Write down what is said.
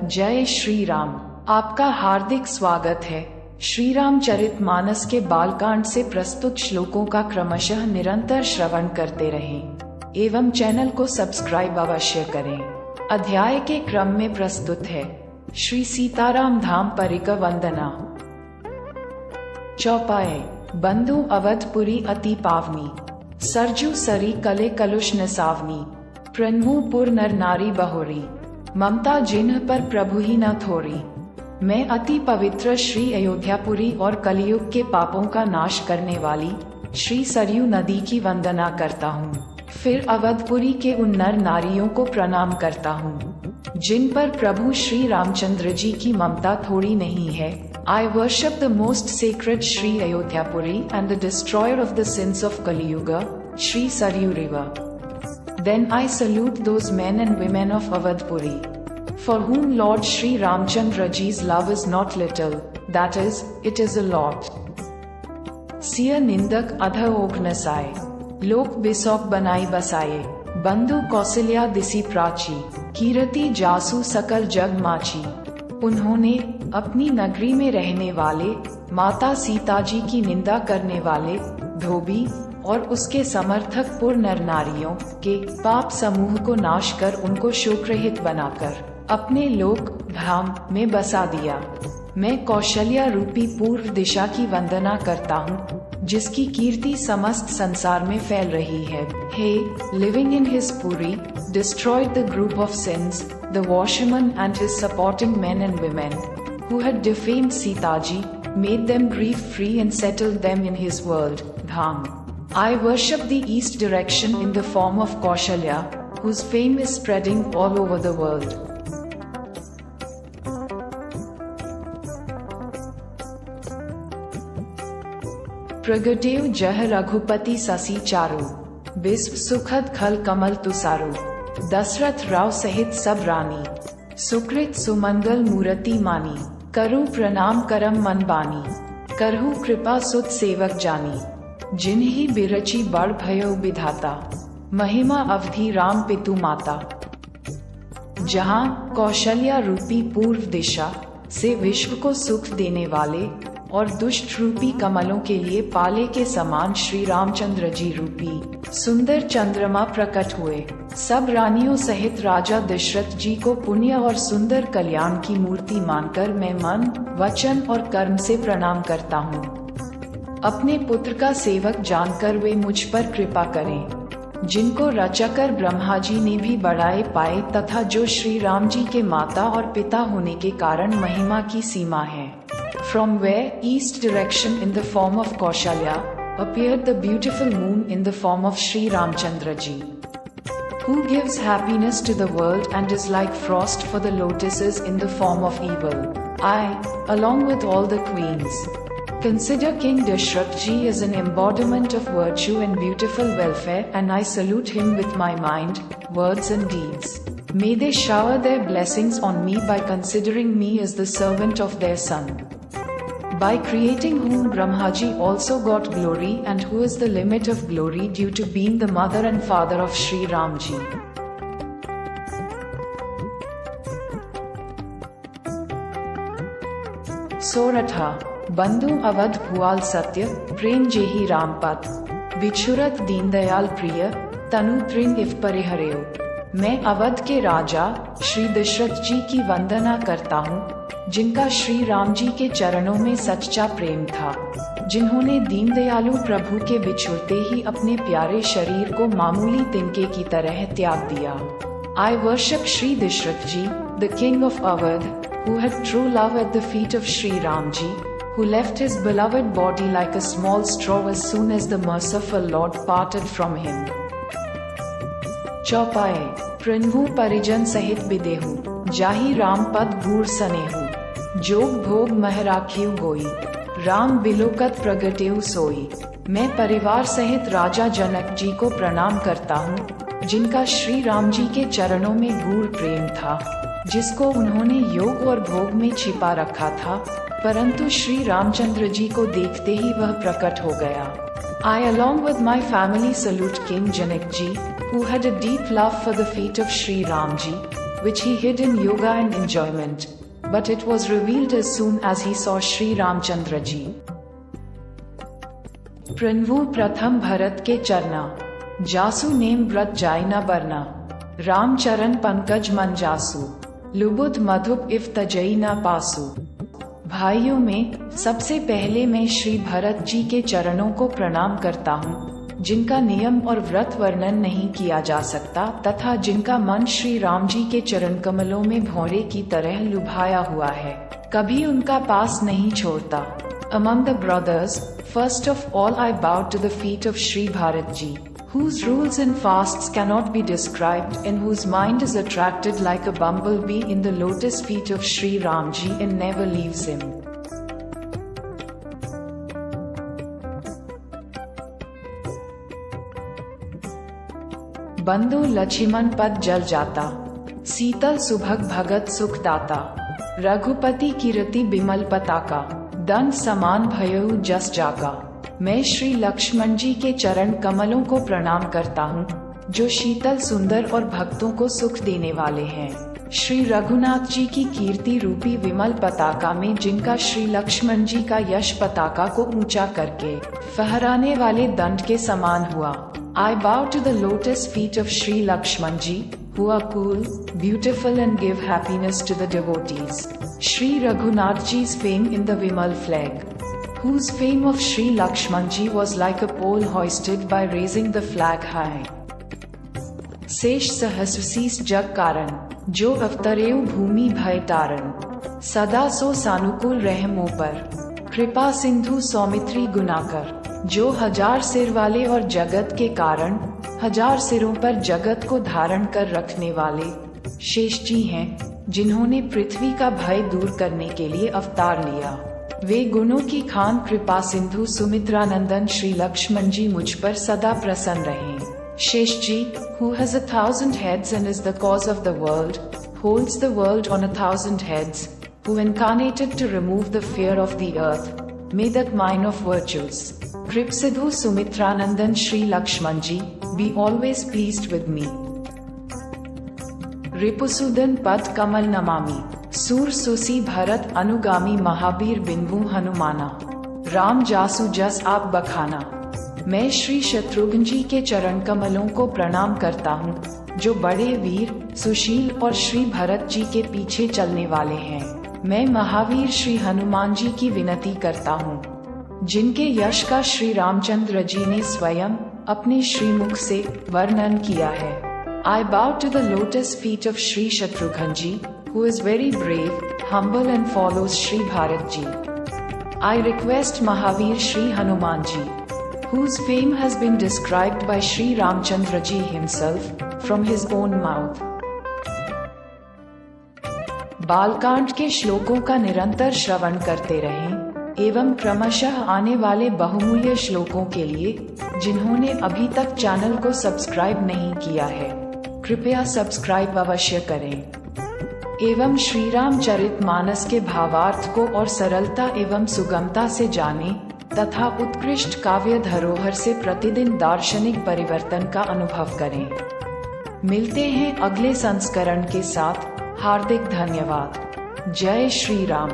जय श्री राम। आपका हार्दिक स्वागत है। श्री रामचरितमानस के बालकांड से प्रस्तुत श्लोकों का क्रमशः निरंतर श्रवण करते रहें एवं चैनल को सब्सक्राइब अवश्य करें। अध्याय के क्रम में प्रस्तुत है श्री सीताराम धाम परिक वंदना। चौपाए बंधु अवधपुरी अति पावनी, सरजू सरी कले कलुष नसावनी, प्रन्मूपुर नर नारी बहोरी, ममता जिन्ह पर प्रभु ही न थोरी। मैं अति पवित्र श्री अयोध्यापुरी और कलयुग के पापों का नाश करने वाली श्री सरयू नदी की वंदना करता हूँ। फिर अवधपुरी के उन नर नारियों को प्रणाम करता हूँ जिन पर प्रभु श्री रामचंद्र जी की ममता थोड़ी नहीं है। I worship the most sacred Sri Ayodhyapuri and the destroyer of the sins of Kali Yuga, Sri Saryu River. Then I salute those men and women of Avadhpuri, for whom Lord Sri Ramchandra Ji's love is not little, that is, it is a lot. सिय निंदक अध ओघ नसाए, लोक बिसौक बनाई बसाए, बंधु कौशल्या दिसी प्राची, कीरति जासु सकल जग माची। उन्होंने अपनी नगरी में रहने वाले माता सीता जी की निंदा करने वाले धोबी और उसके समर्थक पुर नर नारियों के पाप समूह को नाश कर उनको शोकरहित बनाकर अपने लोक धाम में बसा दिया। मैं कौशल्या रूपी पूर्व दिशा की वंदना करता हूँ जिसकी कीर्ति समस्त संसार में फैल रही है। He living in his Puri, destroyed the group of sins, the washerman and his supporting men and women who had defamed Sitaji, made them grief free and settled them in his world, Dham. I worship the east direction in the form of Kaushalya, whose fame is spreading all over the world. प्रगटेव जह रघुपति ससी चारु, विश्व सुखद खल कमल तुसारु, दशरथ राव सहित सब रानी, सुकृत सुमंगल मूर्ति मानी, करु प्रणाम करम मन बानी, करहु कृपा सुत सेवक जानी, जिन्हि बिरची बड़ भयो विधाता, महिमा अवधि राम पितु माता। जहाँ कौशल्या रूपी पूर्व दिशा से विश्व को सुख देने वाले और दुष्ट रूपी कमलों के लिए पाले के समान श्री रामचंद्र जी रूपी सुंदर चंद्रमा प्रकट हुए, सब रानियों सहित राजा दशरथ जी को पुण्य और सुंदर कल्याण की मूर्ति मानकर मैं मन, वचन और कर्म से प्रणाम करता हूँ। अपने पुत्र का सेवक जानकर वे मुझ पर कृपा करें, जिनको रचाकर ब्रह्मा जी ने भी बढ़ाए पाए तथा जो श्री राम जी के माता और पिता होने के कारण महिमा की सीमा है। From where east direction in the form of Kaushalya appeared the beautiful moon in the form of Sri Ramchandra Ji, who gives happiness to the world and is like frost for the lotuses in the form of evil. I, along with all the queens, consider King Dashrath Ji as an embodiment of virtue and beautiful welfare, and I salute him with my mind, words and deeds. May they shower their blessings on me by considering me as the servant of their son, by creating whom Brahmaji also got glory and who is the limit of glory due to being the mother and father of Sri Ramji. सोरठा बंधु अवध भुआल सत्य, प्रेम जेहि रामपत, बिछुरत दीनदयाल प्रिय, तनु तृण if परिहरेओ। मैं अवध के राजा श्री दशरथ जी की वंदना करता हूँ जिनका श्री राम जी के चरणों में सच्चा प्रेम था, जिन्होंने दीनदयालु प्रभु के बिछुड़ते ही अपने प्यारे शरीर को मामूली तिनके की तरह त्याग दिया। I worship Sri Dashrath Ji, the king of Awadh, who had true love at the feet of Sri Ram Ji, who left his beloved body like a small straw as soon as the merciful Lord parted from him. चौपाए प्रन्भु परिजन सहित बिदेहु, जाहि राम पद गूढ़ सनेहु, जोग भोग मह राखियु गोई, राम बिलोकत प्रगटेउ सोई। मैं परिवार सहित राजा जनक जी को प्रणाम करता हूँ जिनका श्री राम जी के चरणों में गूढ़ प्रेम था, जिसको उन्होंने योग और भोग में छिपा रखा था, परंतु श्री रामचंद्र जी को देखते ही वह प्रकट हो गया। I along with my family salute King Janak Ji, who had a deep love for the feet of Sri Ram Ji, which he hid in yoga and enjoyment, but it was revealed as soon as he saw Shri Ramchandra ji. प्रणवु प्रथम भरत के चरना, जासु name व्रत जाय न बरना, राम चरण पंकज मन जासु, लुबुध मधुप if तजई न पासु। भाइयों में सबसे पहले मैं श्री भरत जी के चरणों को प्रणाम करता हूँ, जिनका नियम और व्रत वर्णन नहीं किया जा सकता तथा जिनका मन श्री राम जी के चरण कमलों में भौरे की तरह लुभाया हुआ है, कभी उनका पास नहीं छोड़ता। Among the brothers, first of all I bowed to the feet of Shri Bharat ji, whose rules and fasts cannot be described and whose mind is attracted like a bumblebee in the lotus feet of Shri Ram ji and never leaves him. बंधु लक्ष्मण पद जल जाता, शीतल सुभग भगत सुख दाता, रघुपति कीर्ति बिमल पताका, दंड समान भयउ जस जागा। मैं श्री लक्ष्मण जी के चरण कमलों को प्रणाम करता हूँ, जो शीतल सुंदर और भक्तों को सुख देने वाले हैं। श्री रघुनाथ जी की कीर्ति रूपी विमल पताका में जिनका श्री लक्ष्मण जी का यश पताका को ऊंचा करके फहराने वाले दंड के समान हुआ। I bow to the lotus feet of Shri Lakshman ji, who are cool, beautiful and give happiness to the devotees. Shri Raghunath ji's fame in the Vimal flag, whose fame of Shri Lakshman ji was like a pole hoisted by raising the flag high. शेष सहस्रशीस जग कारण, जो अवतरेउ भूमि भय तारण, सदा सो सानुकूल रह मों पर, कृपा सिंधु सौमित्री गुनाकर। जो हजार सिर वाले और जगत के कारण, हजार सिरों पर जगत को धारण कर रखने वाले शेष जी हैं, जिन्होंने पृथ्वी का भय दूर करने के लिए अवतार लिया। वे गुणों की खान कृपा सिंधु सुमित्रानंदन श्री लक्ष्मण जी मुझ पर सदा प्रसन्न रहे। शेष जी, who has 1,000 heads and is the cause of the world, holds the world on 1,000 heads, who incarnated to remove the fear of the earth, may that mine of virtues, Kripsidhu Sumitranandan Shri Lakshman ji, be always pleased with me. Ripusudan पद कमल नमामि, सूर सुसी भरत अनुगामी महावीर बिन्वु हनुमाना, राम जासु जस आप बखाना। मैं श्री शत्रुघ्न जी के चरण कमलों को प्रणाम करता हूँ, जो बड़े वीर, सुशील और श्री भरत जी के पीछे चलने वाले हैं। मैं महावीर श्री हनुमान जी की विनती करता हूँ, जिनके यश का श्री रामचंद्र जी ने स्वयं अपने श्रीमुख से वर्णन किया है। I bow to the lotus feet of Shri Shatrughan ji, who is very brave, humble and follows Shri Bharat ji. I request Mahavir Shri Hanuman ji, whose fame has been described by Shri Ramchandra ji himself, from his own mouth. Balkand के श्लोकों का निरंतर श्रवण करते रहें एवं क्रमशः आने वाले बहुमूल्य श्लोकों के लिए जिन्होंने अभी तक चैनल को सब्सक्राइब नहीं किया है, कृपया सब्सक्राइब अवश्य करें एवं श्री राम चरितमानस के भावार्थ को और सरलता एवं सुगमता से जानें तथा उत्कृष्ट काव्य धरोहर से प्रतिदिन दार्शनिक परिवर्तन का अनुभव करें। मिलते हैं अगले संस्करण के साथ। हार्दिक धन्यवाद। जय श्री राम।